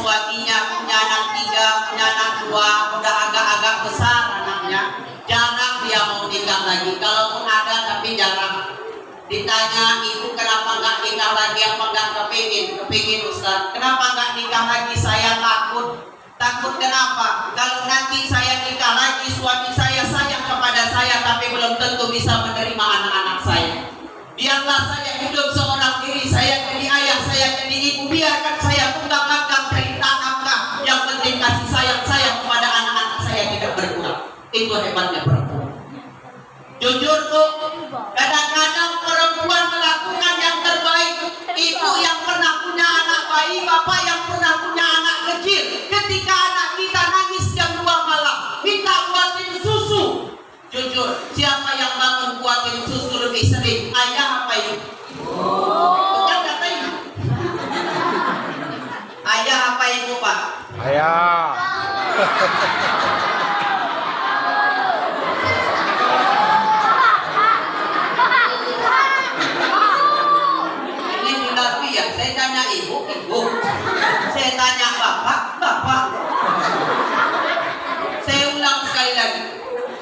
suaminya punya anak 3, punya anak 2, udah agak-agak besar anaknya, jarang dia mau nikah lagi. Kalaupun ada tapi jarang. Ditanya, ibu kenapa nggak nikah lagi? Apa nggak kepingin Ustaz? Kenapa nggak nikah lagi? Saya takut. Takut kenapa? Kalau nanti saya nikah lagi, suami saya sayang kepada saya, tapi belum tentu bisa menerima anak-anak saya. Biarlah saya hidup seorang diri, saya jadi ayah, saya jadi ibu. Biarkan saya tunggang-langgang dari nafkah. Yang penting kasih sayang saya kepada anak-anak saya tidak berkurang. Itu hebatnya perempuan. Jujur tuh, kadang-kadang perempuan melakukan yang terbaik. Ibu yang pernah punya anak bayi, bapak yang pernah punya anak kecil. Ketika anak kita nangis jam 2 malam, minta buatin susu. Jujur, siapa yang bangun buatin susu lebih sering? Ayah apa ibu? Bukan kata ibu. Ayah apa ibu, Pak? Ayah. Saya tanya ibu, ibu. Saya tanya bapak, bapak. Saya ulang sekali lagi.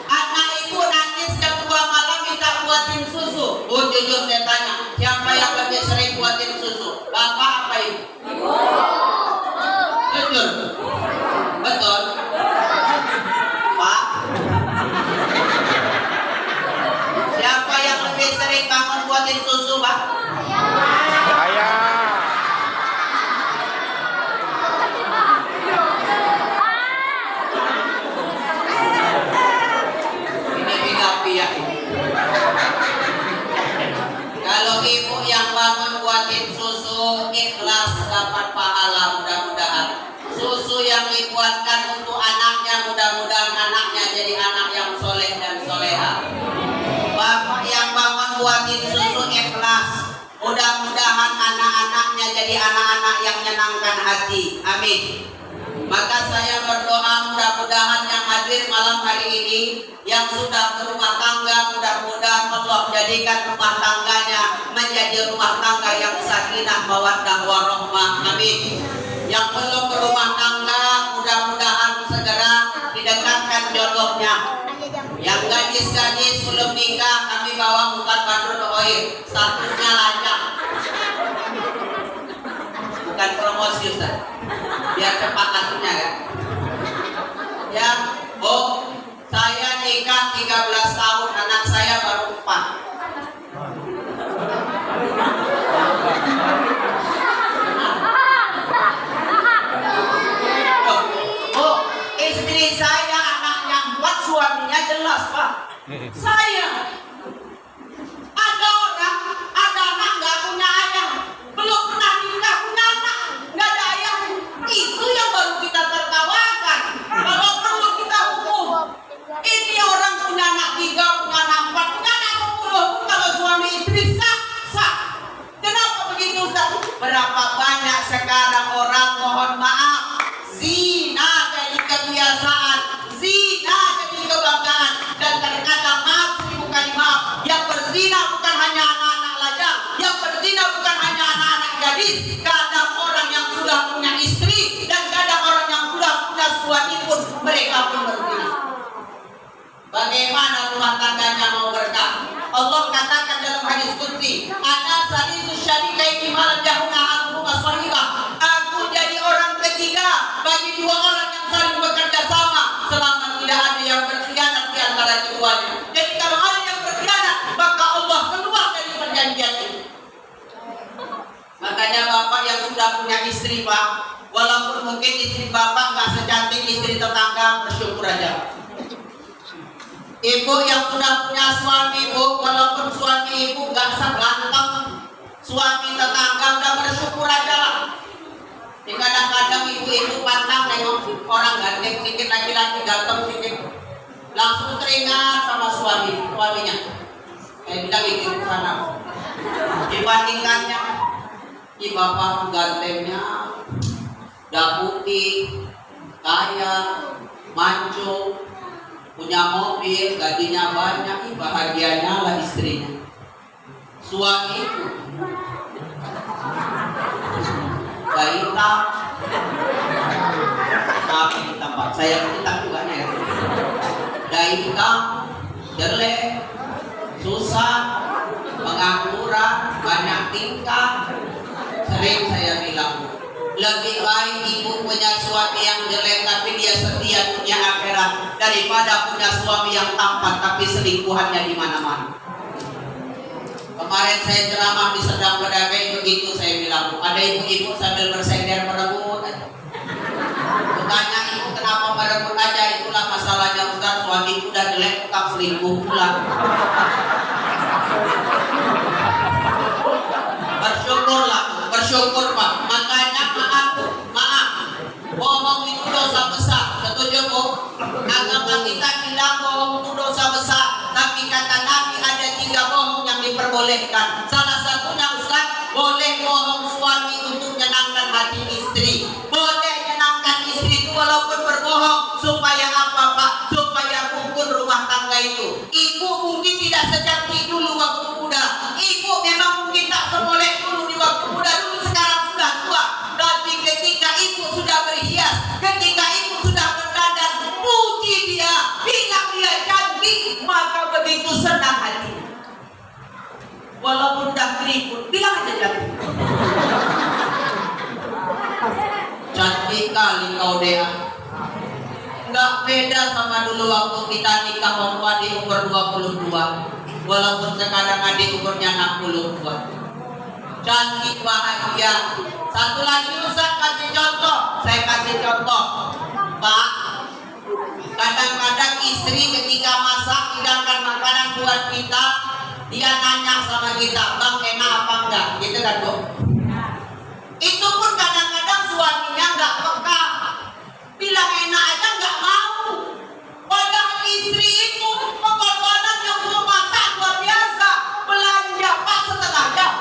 Anak ibu nangis jam 2 malam minta buatin susu. Bu, jujur saya tanya, siapa yang lebih sering buatin susu? Bapak apa ibu? Jujur. Betul. Pak. Siapa yang lebih sering bangun buatin susu, Pak? Ayah. Kalau ibu yang bangun buatin susu, ikhlas dapat pahala mudah-mudahan. Susu yang dibuatkan untuk anaknya, mudah-mudahan anaknya jadi anak yang soleh dan soleha. Bapak yang bangun buatin susu ikhlas, mudah-mudahan anak-anaknya jadi anak-anak yang menyenangkan hati. Amin. Maka saya berdoa mudah-mudahan yang hadir malam hari ini, yang sudah berumah tangga, mudah-mudahan Allah jadikan rumah tangganya menjadi rumah tangga yang sakinah, mawaddah, warahmah. Amin. Yang belum berumah tangga, mudah-mudahan segera didekatkan jodohnya. Yang gadis-gadis belum nikah, kami bawa Ustaz Badrul Oir, statusnya lancar. Bukan promosi Ustaz, biar cepat lakunya kan. Ya, oh, saya nikah 13 tahun, anak saya baru 4. Oh, istri saya anaknya 4, suaminya jelas Pak. Saya ada orang, ada anak nggak punya ayah, belum pernah nikah punya anak, nggak ada ayah. Itu yang baru kita tertawakan. Kalau perlu kita hukum. Ini orang punya anak 3, punya anak 4, punya anak 10. Kalau suami istri sah, sah. Kenapa begitu Ustaz? Berapa banyak sekarang orang, mohon maaf, zina jadi kebiasaan, zina jadi kebanggaan, dan terkadang maaf bukan maaf, yang berzina bukan hanya anak-anak lajang, yang berzina bukan hanya anak-anak gadis, kadang orang yang sudah punya istri dan kadang orang yang sudah punya suami pun mereka pun berzina. Bagaimana rumah tangganya mau berkah? Allah katakan dalam hadis qudsi, ana salisu syarikaini mal jahuna anhu masahibah. Aku jadi orang ketiga bagi 2 orang yang saling bekerja sama selama tidak ada yang berkhianat di antara keduanya. Jadi kalau ada yang berkhianat, maka Allah keluar dari perjanjian itu. Makanya bapak yang sudah punya istri Pak, walaupun mungkin istri bapak nggak secantik istri tetangga, bersyukur aja. Ibu yang sudah punya suami Bu, walaupun suami ibu nggak seganteng suami tetangga, udah bersyukur aja lah. Kadang-kadang ibu-ibu pantang nengok orang ganteng sedikit, laki-laki ganteng sedikit, langsung teringat sama suaminya. Saya bilang itu sana. Dibandingkannya, di bapak gantengnya, udah putih, kaya, mancung, punya mobil, gajinya banyak, bahagianya lah istrinya. Suami itu gak hitam, Tapi di tempat saya kita juga nih. Dari kamu jelek, susah, pengangguran, banyak tingkah. Sering saya bilang, lebih baik ibu punya suami yang jelek tapi dia setia dunia akhirat daripada punya suami yang tampan tapi selingkuhannya di mana-mana. Kemarin saya ceramah di Sedang Pedagang begitu saya bilang, ada ibu-ibu sambil bersender merebut. Tanya ibu kenapa merebut aja, itulah masalahnya Ustaz, suami udah jelek tukang selingkuh pula. Bersyukur Pak. Makanya maaf. Bohong itu dosa besar. Setuju Bu? Agama kita bilang bohong itu dosa besar. Tapi kata Nabi ada 3 bohong yang diperbolehkan. Salah satunya Ustaz, boleh bohong suami untuk menyenangkan hati istri. Boleh menyenangkan istri itu walaupun berbohong. Supaya apa Pak? Supaya rukun rumah tangga itu. Ibu mungkin tidak secantik dulu waktu muda. Ibu memang mungkin tak semoleh dulu di waktu muda. Dulu sekarang sudah tua. Tapi ketika ibu sudah berhias, ketika ibu sudah berdandan, puji dia, bilang dia cantik, maka begitu senang hati. Walaupun dah keriput, bilang aja cantik. Cantik kali kau Dea. Nggak beda sama dulu waktu kita nikah waktu adik umur 22. Walaupun sekarang adik umurnya 62. Cantik, bahagia. Satu lagi Ustaz kasih contoh. Saya kasih contoh Pak, kadang-kadang istri ketika masak hidangkan makanan buat kita, dia nanya sama kita, Bang enak apa enggak? Gitu kan Bu? Itu pun kadang-kadang suaminya nggak peka, bilang enak aja nggak mau. Padahal istri itu pengorbanannya untuk masak luar biasa. Belanja Pak setengah jam.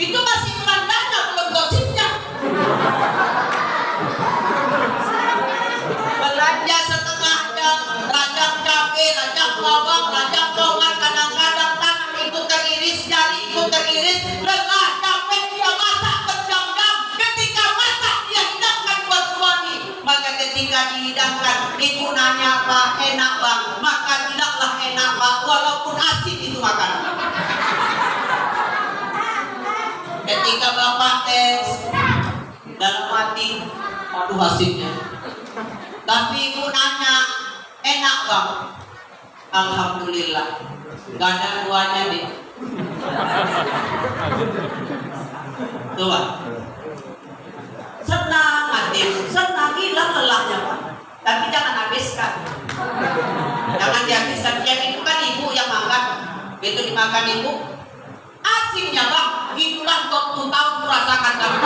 Itu masih belanjanya belum gosipnya. Belanja setengah jam, rajang cabai, rajang bawang, rajang tomat, kadang-kadang tangan ikut teriris, jari ikut teriris, lelah capek dia masak berjam-jam. Ketika masak dia hidangkan buat suami. Maka ketika dihidangkan, ibu nanya Pak enak Bang, maka bilanglah enak Pak, walaupun asin itu makanan. Ketika bapak tes dalam hati, aduh hasilnya. Tapi ibu nanya, enak Bang? Alhamdulillah. Gak ada duanya deh. Coba. Senang hati, senang hilang lelahnya Pak. Tapi jangan habiskan. Jangan dihabiskan. Yang itu kan ibu yang makan. Begitu dimakan ibu, asinnya Bang, itulah 20 tahun merasakan kamu.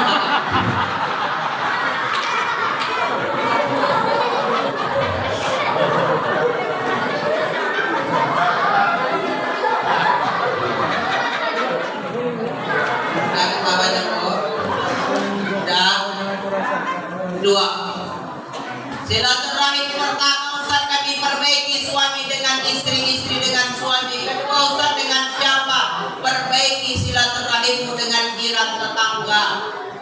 Dua, silaturahim pertama Ustaz kami perbaiki suami dengan istri, istri dengan suami. Kedua Ustaz dengan siapa? Perbaiki silaturahimmu dengan jiran tetangga.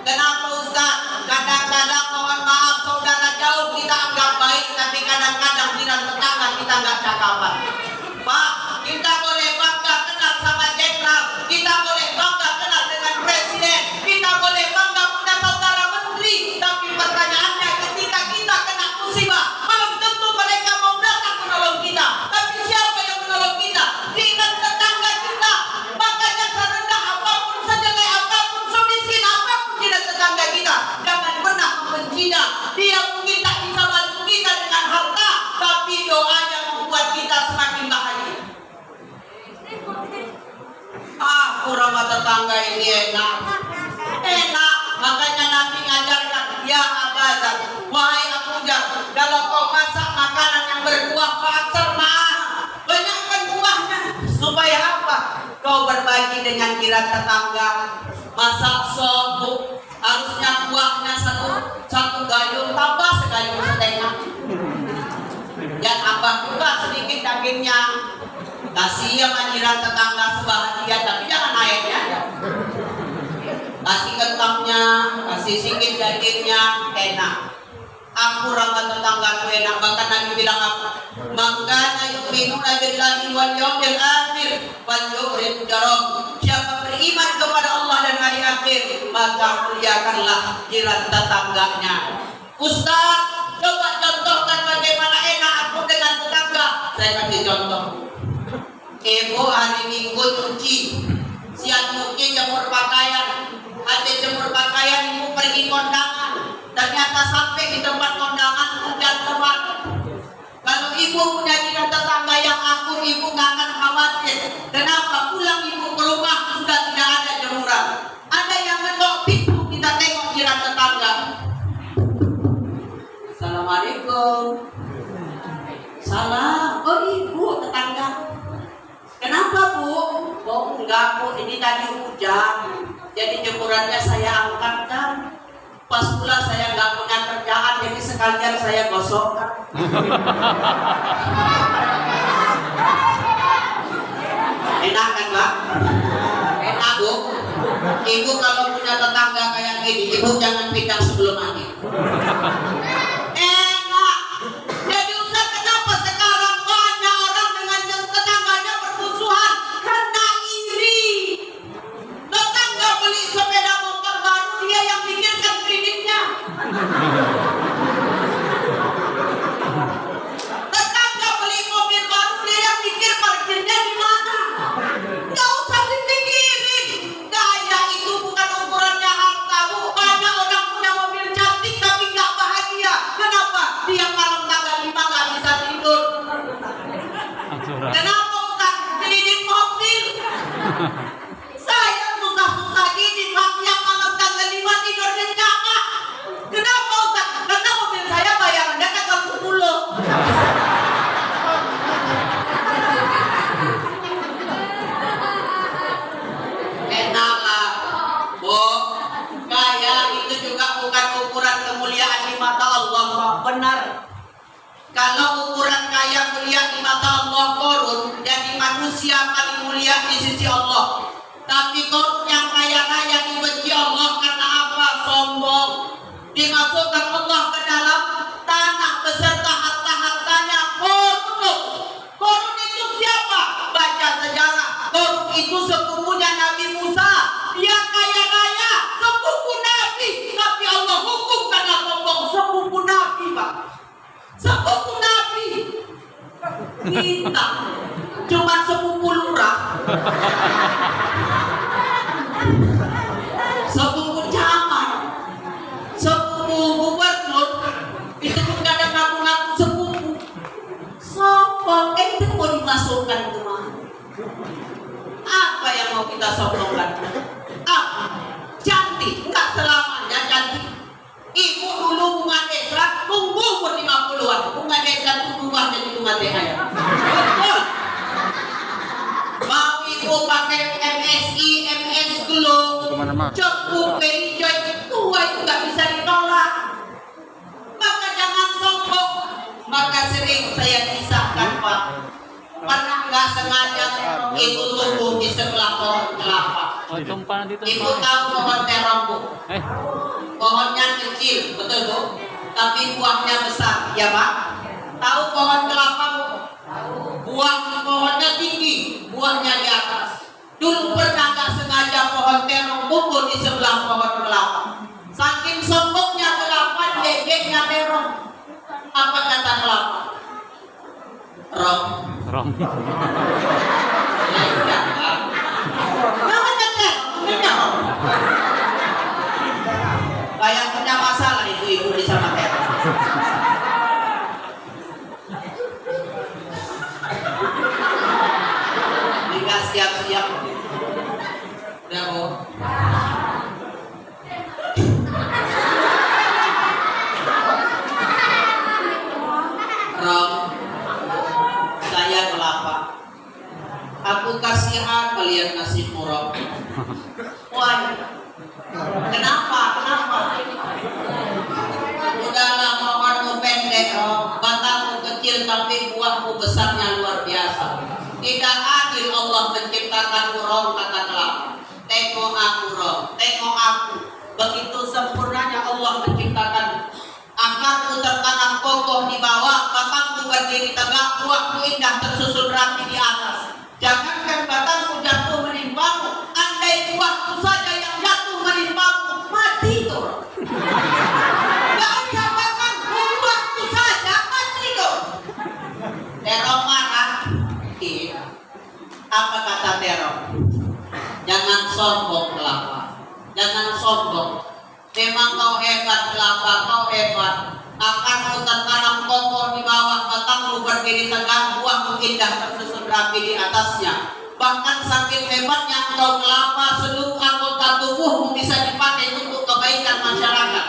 Kenapa Ustaz? Kadang-kadang mohon maaf saudara jauh kita anggap baik, tapi kadang-kadang jiran tetangga kita nggak cakapan. Pak, kita boleh bangga kenal sama jenderal, kita boleh bangga kenal dengan presiden, kita boleh bangga punya saudara menteri, tapi pertanyaannya ketika kita kena musibah, belum tentu mereka mau datang menolong kita. Tapi siapa yang menolong kita? Jiran tetangga kita. Makanya serendah apapun, sejelek apapun, semiskin apapun jiran tetangga kita, jangan pernah membencinya. Dia mungkin tak bisa bantu kita dengan harta, tapi doanya membuat kita semakin bahagia. Kurama tetangga ini enak. Enak, makanya Nabi ngajarkan, ya Abazar, wahai Abu Jar, kalau kau masak makanan yang berbuah, faktor banyakkan buahnya. Supaya apa? Kau berbagi dengan jiran tetangga. Masak sop, harusnya buahnya satu gayung, tambah segayung setengah. Yang abah juga sedikit dagingnya. Kasih sama jiran tetangga sebahagia, tapi jangan airnya. Kasih kentangnya, kasih sedikit dagingnya, enak. Aku ramah tetangga ku enak, bahkan Nabi bilang apa? Maka yu'minuna billahi wal yawmil akhir wal yukrim jarah. Siapa beriman kepada Allah dan hari akhir, maka muliakanlah jiran tetangganya. Ustaz, coba contohkan bagaimana enak aku dengan tetangga. Saya kasih contoh. Ibu hari Minggu cuci, siang cuci jemur pakaian, habis jemur pakaian ibu pergi kondangan. Ternyata sampai di tempat kondangan hujan lebat. Kalau ibu punya jiran tetangga yang akur, ibu nggak akan khawatir. Kenapa? Pulang ibu ke rumah sudah tidak ada jemuran. Ada yang ngetok pintu, kita tengok jiran tetangga. Assalamualaikum. Salam. Oh ibu tetangga. Kenapa bu? Oh enggak bu, ini tadi hujan. Jadi jemurannya saya angkatkan. Pas pulang saya nggak punya kerjaan, jadi sekalian saya gosokkan. Enak kan Pak? Enak bu. Ibu kalau punya tetangga kayak gini, ibu jangan pindah sebelum mandi. Enak. Jadi Ustaz, kenapa sekarang banyak orang dengan tetangganya bermusuhan? Karena iri. Tetangga beli sepeda motor baru, dia yang pikirkan kreditnya. Tetangga beli mobil baru, dia yang pikir parkirnya di mana. Nggak usah dipikirin. Gaya itu bukan ukurannya harta bu. Banyak orang punya mobil cantik tapi nggak bahagia. Kenapa? Dia malam tanggal 5 nggak bisa tidur. Kenapa Ustaz? Kredit mobil. Saya susah-susah gini, Pak, yang malam tanggal 5 tidur di kamar. Kenapa Ustaz? Karena mobil saya bayarannya tanggal 10. Enaklah, Bu. Kaya itu juga bukan ukuran kemuliaan di mata Allah, Pak. Benar. Kalau ukuran kaya mulia di mata Allah, Korun jadi manusia paling mulia di sisi Allah. Tapi Korun yang kaya raya dibenci Allah karena apa? Sombong. Dimasukkan Allah ke dalam tanah beserta harta-hartanya. Korun. Korun itu siapa? Baca sejarah. Korun itu sepupunya Nabi Musa. Dia kaya raya, sepupu Nabi. Tapi Allah hukum karena sombong. Sepupu Nabi, Pak. Sepupu Nabi. Kita cuma sepupu lurah. Sepupu camat. Sepupu gubernur. Itu pun kadang ngaku-ngaku sepupu. Sombong. Itu mau dimasukkan ke mana? Apa yang mau kita sombongkan? Apa? Cantik. Enggak selamanya cantik. Ibu dulu bunga desa tunggu umur 50-an. Bunga desa itu berubah jadi bunga teh ayam. Betul. Mau ibu pakai MSI, MS Glow, cukup very joy, tua itu nggak bisa ditolak. Maka jangan sombong. Maka sering saya kisahkan Pak, pernah nggak sengaja itu tumbuh di sebelah pohon kelapa. Ibu tahu pohon terong bu? Pohonnya kecil, betul bu? Tapi buahnya besar, ya Pak? Tahu pohon kelapa bu? Buah pohonnya tinggi, buahnya di atas. Dulu pernah nggak sengaja pohon terong tumbuh di sebelah pohon kelapa. Saking sombongnya kelapa, dedeknya terong. Apa kata kelapa? Rom. Ya udah. Namanya terong, terong. Kayak punya masalah itu ibu di sama terong. Nikah siap-siap. Udah bu. Rom, saya kelapa. Aku kasihan melihat nasibmu Rom. Wah, kenapa? Udahlah mohonmu pendek Rom, batangmu kecil tapi buahmu besarnya luar biasa. Tidak adil Allah menciptakanmu Rom, kata kelapa. Tengok aku Rom, tengok aku. Begitu sempurnanya Allah menciptakan Akarku tertanam kokoh di bawah, batangku berdiri tegak, buahku indah tersusun rapi di atas. Jangankan batangku jatuh menimpamu, andai buahku saja yang jatuh menimpamu, mati tuh. Gak usah batangku, buahku saja mati tuh. Terong marah. Iya. Apa kata terong? Jangan sombong kelapa, jangan sombong. Memang kau hebat kelapa, kau hebat. Akarmu tertanam kokoh di bawah, batangmu berdiri tegak, buahmu indah tersusun rapi di atasnya. Bahkan saking hebatnya engkau kelapa, seluruh anggota tubuhmu bisa dipakai untuk kebaikan masyarakat.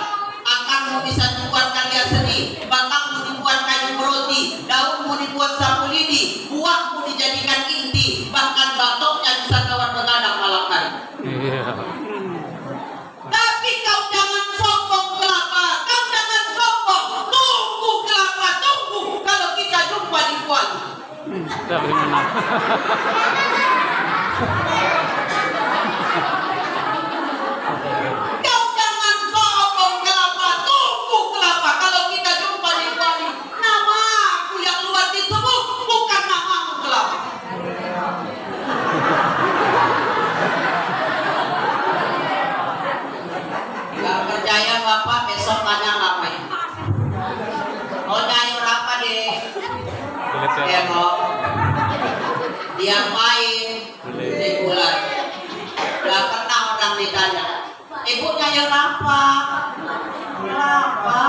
Akarmu bisa dibuat karya seni, batangmu dibuat kayu roti, daunmu dibuat sapu lidi, buahmu dijadikan inti, bahkan batoknya bisa kawat begadang malam hari. Tapi kau jangan sombong kelapa, kau jangan sombong. Tunggu kelapa, tunggu kalau kita jumpa di Puan. Kau jangan sombong kelapa, tunggu kelapa kalau kita jumpa di Puan. Nama aku yang luar disebut, bukan namamu kelapa. Gak percaya Bapak, besok tanya apa ya? Oh nyayur apa deh? Terong. Diapain? Di bulan. Gak pernah orang ditanya, ibu nyayur apa? Kelapa.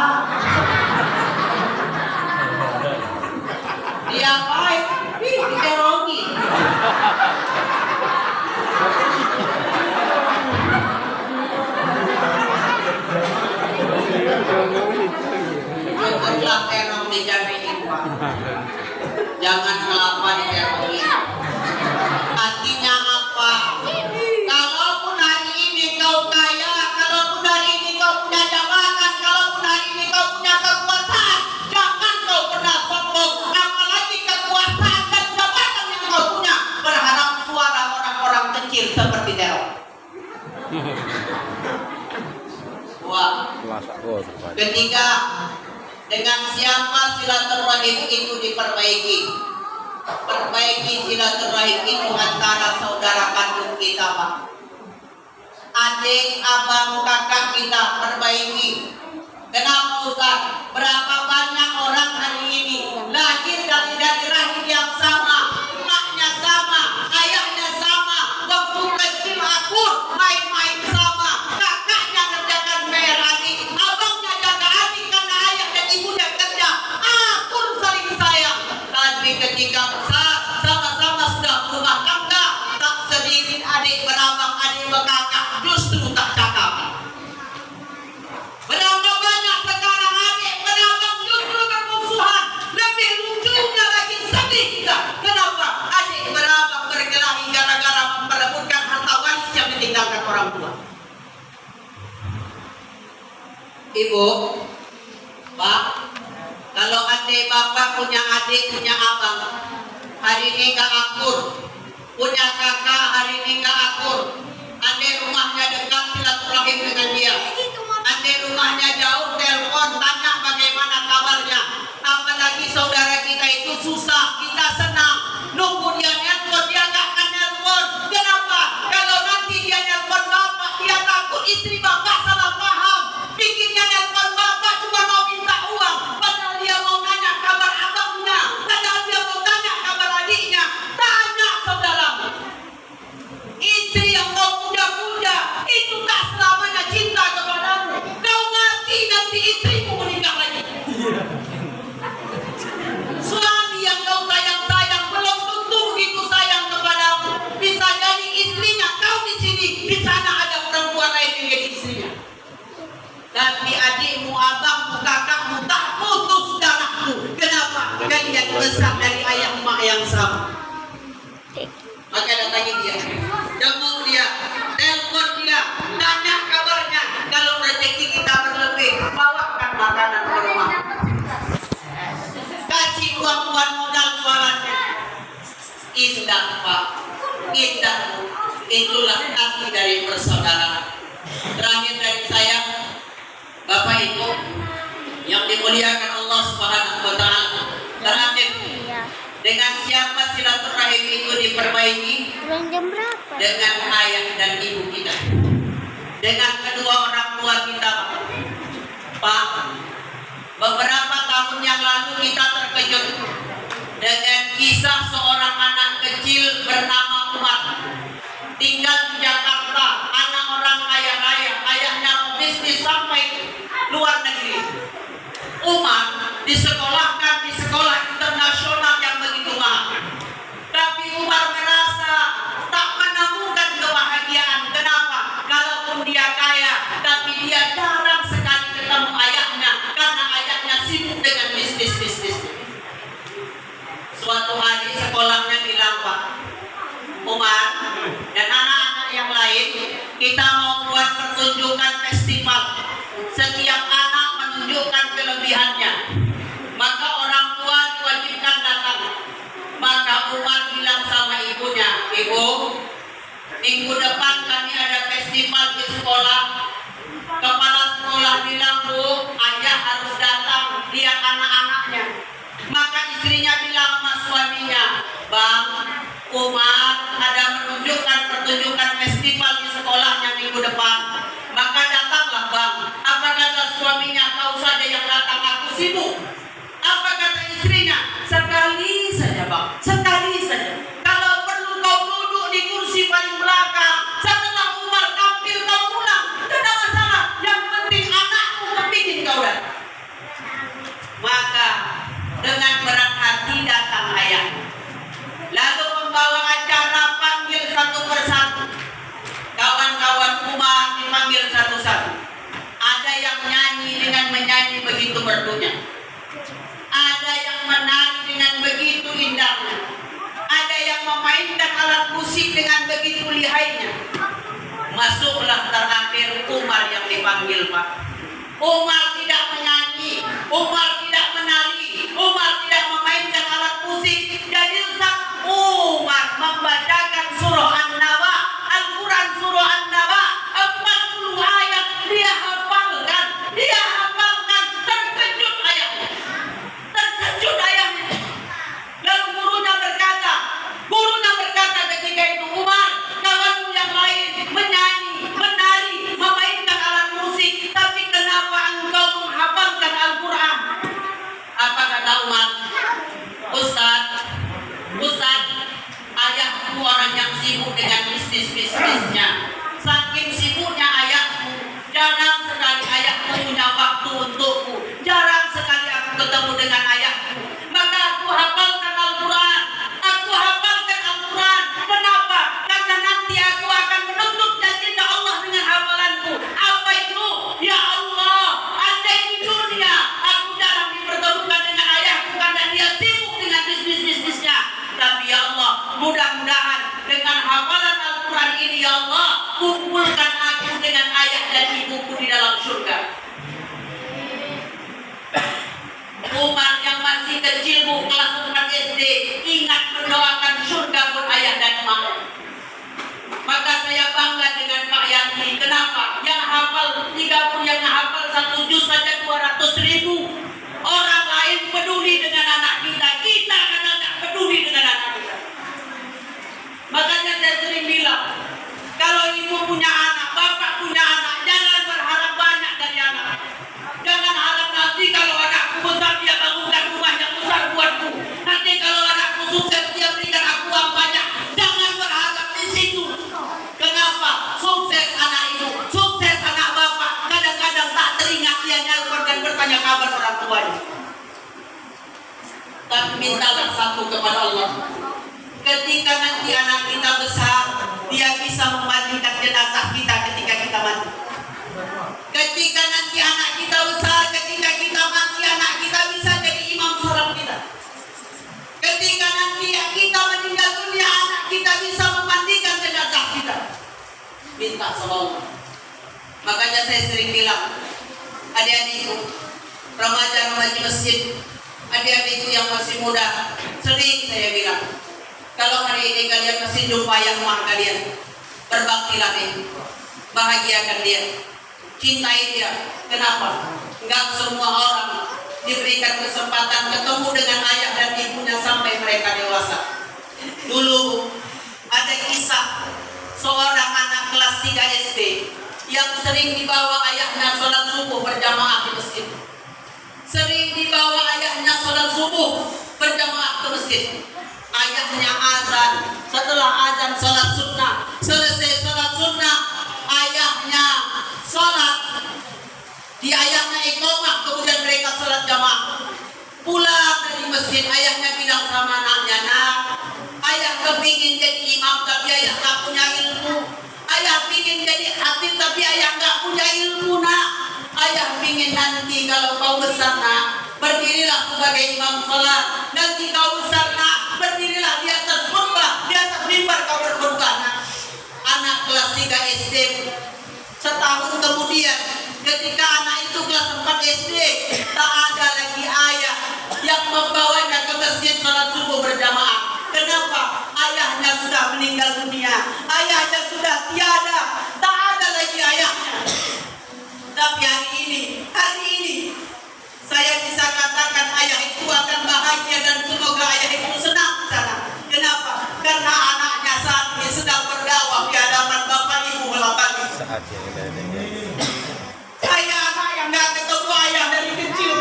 Diapain? Diterongi. Cukuplah terong dijadiin Pak. Jangan kelapa diterongi. Artinya apa? Kalaupun hari ini kau kaya, kalaupun hari ini kau punya jabatan, kalaupun hari ini kau punya kekuasaan, jangan kau pernah sombong. Apalagi kekuasaan dan jabatan yang kau punya, berharap suara orang-orang kecil seperti terong. Wah. Ketiga, dengan siapa silaturahim itu diperbaiki? Perbaiki silaturahim itu antara saudara kandung kita, Pak. Adik, abang, kakak kita perbaiki. Kenapa Ustaz? Berapa banyak orang hari ini lahir dari rahim yang sama, emaknya sama, ayahnya sama, waktu kecil akur, main-main sama, kakaknya ngerjakan PR adik, abangnya jaga adik karena ayah dan ibunya kerja, akur saling sayang. Tapi ketika besar, sama-sama sudah berumah tangga, tak sedikit adik berabang, adik berkakak, justru tak cakap. Berapa banyak sekarang adik berabang justru bermusuhan. Lebih lucunya lagi sedih kita. Kenapa? Adik berabang berkelahi gara-gara memperebutkan harta waris yang ditinggalkan orang tua. Ibu, Pak, kalau adik bapak punya adik, punya abang, hari ini gak akur, punya kakak, hari ini gak akur, adik rumahnya dekat silaturahim dengan dia, adik rumahnya jauh, telepon, tanya bagaimana kabarnya. Apalagi saudara kita itu susah, kita senang, nunggu dia nelpon, dia gak akan nelpon. Kenapa? Kalau nanti dia nelpon bapak, dia takut istri bapak salah paham, pikirnya nelpon bapak cuma mau minta uang, padahal dia mau nanya kabar abangnya, padahal dia mau tanya kabar adiknya. Tanya saudaramu, istri yang kau muda-muda itu tak selamanya cinta kepadamu. Kau mati nanti istrimu menikah lagi. Suami yang kau sayang-sayang belum tentu begitu sayang kepadamu. Bisa jadi istrinya kau di sini, di sana ada perempuan lain yang jadi istrinya. Tapi adikmu, abangmu, kakakmu tak putus darahmu. Kenapa? Kalian besar dari ayah emak yang sama. Maka datangi dia, jenguk dia, telepon dia, tanya kabarnya. Kalau rezeki kita berlebih, bawakan makanan ke rumah. Kasih uang-uang modal jualannya. Indah Pak, indah. Itulah arti dari persaudaraan. Terakhir dari saya, Bapak Ibu, yang dimuliakan Allah Subhanahu wa taala. Terakhir, dengan siapa silaturahim itu diperbaiki? Jam berapa? Dengan ayah dan ibu kita. Dengan kedua orang tua kita, Pak. Beberapa tahun yang lalu kita terkejut dengan kisah seorang anak kecil bernama Umar. Tinggal di Jakarta, anak orang kaya raya, ayahnya bisnis sampai luar negeri. Umar disekolahkan di sekolah internasional yang begitu mahal. Tapi Umar merasa tak menemukan kebahagiaan. Kenapa? Kalaupun dia kaya, tapi dia jarang sekali ketemu ayahnya karena ayahnya sibuk dengan bisnis. Suatu hari sekolahnya bilang, Pak Umar dan anak-anak yang lain, kita mau buat pertunjukan festival. Setiap anak menunjukkan kelebihannya. Maka orang tua diwajibkan datang. Maka Umar bilang sama ibunya, Ibu, minggu depan kami ada festival di sekolah. Kepala sekolah bilang, Bu, ayah harus datang lihat anak-anaknya. Maka istrinya bilang sama suaminya, Bang, Umar ada menunjukkan pertunjukan festival di sekolahnya minggu depan. Maka datanglah, Bang. Apa kata suaminya? Kau saja yang datang, aku sibuk. Apa kata istrinya? Sekali saja, Bang. Sekali saja. Kalau perlu kau duduk di kursi paling belakang. Setelah Umar tampil kau pulang. Tidak ada masalah. Yang penting anakku kepingin kau datang. Maka dengan berat hati datang ayah. Lalu membawa acara panggil satu persatu. Kawan-kawan Umar dipanggil satu-satu. Ada yang nyanyi dengan menyanyi begitu merdunya. Ada yang menari dengan begitu indahnya. Ada yang memainkan alat musik dengan begitu lihainya. Masuklah terakhir Umar yang dipanggil, Pak. Umar tidak menyanyi, Umar tidak menari, Umar tidak memainkan alat musik. Jadi Umar membacakan surah An-Naba, Al-Quran surah An-Naba, 40 ayat dia hafalkan. Terkejut ayahnya. Lalu gurunya berkata ketika itu, Umar, kawanmu yang lain menyanyi, menari, memainkan alat musik, tapi kenapa engkau menghafalkan Al-Quran? Apa kata Umar? Ustaz, ayahku orang yang sibuk dengan bisnisnya. Saking sibuknya ayahku, jarang sekali ayahku punya waktu untukku. Jarang sekali aku ketemu dengan ayahku. Maka aku hafalkan Al-Quran. Kenapa? Karena nanti aku akan menuntut janji Allah dengan hafalanku. Apa itu? Ya Allah, andai di dunia aku jarang dipertemukan dengan ayahku karena dia sibuk dengan bisnisnya. Tapi ya Allah, mudah-mudahan dengan hafalan Al-Quran ini ya Allah, kumpulkan aku dengan ayah dan ibuku di dalam surga. Umar yang masih kecil, Bu, kelas 4 SD, ingat mendoakan surga buat ayah dan emak. Maka saya bangga dengan Pak Yanti. Kenapa? Yang hafal 30, yang hafal 1 juz saja 200.000. Orang lain peduli dengan anak kita. Kita kadang tak peduli dengan anak kita. Makanya saya sering bilang, kalau ibu punya anak, bapak punya anak, jangan berharap banyak dari anak. Jangan harap nanti kalau anakku besar dia bangunkan rumah yang besar buatku. Nanti kalau anakku sukses dia berikan aku uang banyak. Jangan berharap di situ. Kenapa? Sukses anak itu, sukses anak bapak. Kadang-kadang tak teringat dia nelpon dan bertanya kabar orang tuanya. Tapi mintalah satu kepada Allah. Ketika nanti anak kita besar, dia bisa memandikan jenazah kita ketika kita mati. Ketika nanti anak kita besar, ketika kita mati, anak kita bisa jadi imam sholat kita. Ketika nanti kita meninggal dunia, anak kita bisa memandikan jenazah kita. Minta sama Allah. Makanya saya sering bilang, adik-adikku, remaja-remaja masjid, adik-adikku yang masih muda, sering saya bilang, kalau hari ini kalian masih jumpa yang emak kalian, berbaktilah dia, bahagiakan dia. Cintai dia. Kenapa? Enggak semua orang diberikan kesempatan ketemu dengan ayah dan ibunya sampai mereka dewasa. Dulu ada kisah seorang anak kelas 3 SD yang sering dibawa ayahnya sholat subuh berjamaah di masjid. Sering dibawa ayahnya sholat subuh berjamaah ke masjid. Ayahnya azan, setelah azan sholat sunnah, selesai sholat sunnah, ayahnya sholat, di ayahnya iqamah, kemudian mereka sholat jamaah. Pulang dari masjid, ayahnya bilang sama anaknya, nak, ayah kepingin jadi imam tapi ayah tak punya ilmu. Ayah pingin jadi khatib tapi ayah tak punya ilmu, nak. Ayah pingin nanti kalau kau besar, nak, berdirilah sebagai imam sholat. Nanti kau besar, nak, berdirilah di atas khutbah, di atas mimbar kau berkhutbah, nak. Anak kelas 3 SD. Setahun kemudian, ketika anak itu kelas 4 SD, tak ada lagi ayah yang membawanya ke masjid sholat subuh berjamaah. Kenapa? Ayahnya sudah meninggal dunia. Ayahnya sudah tiada. Tak ada lagi ayahnya. Tapi hari ini, saya bisa katakan ayah itu akan bahagia dan semoga ayah itu senang di sana. Kenapa? Karena anaknya saat ini sedang berdakwah di hadapan bapak ibu melapaki. Saya anak yang nggak ketemu ayah dari kecil.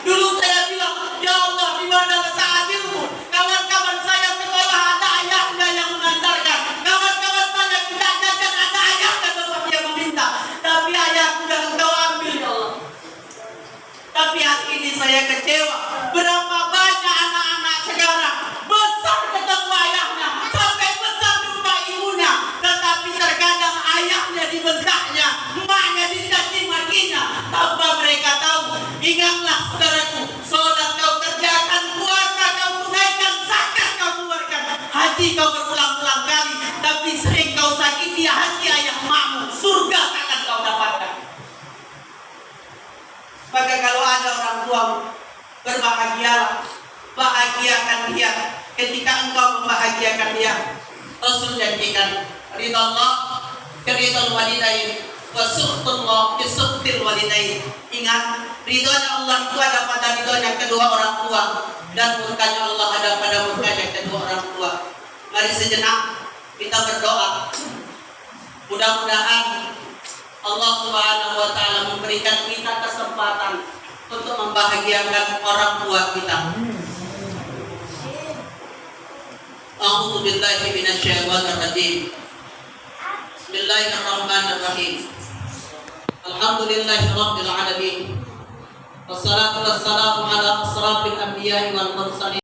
Dulu saya bilang, ya Allah, di mana letak adilmu? Kawan-kawan saya sekolah ada ayahnya yang mengantarkan. Kawan-kawan saya tidak jajan ada ayahnya tempat dia meminta. Tapi ayah sudah engkau ambil, ya Allah. Tapi hari ini saya kecewa. Berapa banyak anak-anak sekarang besar ketemu ayahnya, sampai besar jumpa ibunya, tetapi terkadang ayahnya dibentaknya, emaknya dicaci makinya, tanpa mereka tahu. Ingatlah saudaraku, sholat kau kerjakan, puasa kau tunaikan, zakat kau keluarkan, haji kau berulang-ulang kali, tapi sering kau sakiti hati ayah emakmu, surga akan kau dapatkan. Maka kalau ada orang tuamu, berbahagialah, bahagiakan dia. Ketika engkau membahagiakan dia, Rasul janjikan ridha Allah keridhaan walidain wa suhtullah bisuhtil walidain. Ingat, ridhonya Allah itu ada pada ridhonya kedua orang tua, dan murkanya Allah ada pada murkanya kedua orang tua. Mari sejenak kita berdoa. Mudah-mudahan Allah Subhanahu wa taala memberikan kita kesempatan untuk membahagiakan orang tua kita. A'udzu billahi minasyaitonir rajim. Bismillahirrahmanirrahim. Alhamdulillahirabbil alamin. Wassalatu wassalamu ala asrafil anbiya'i wal mursalin.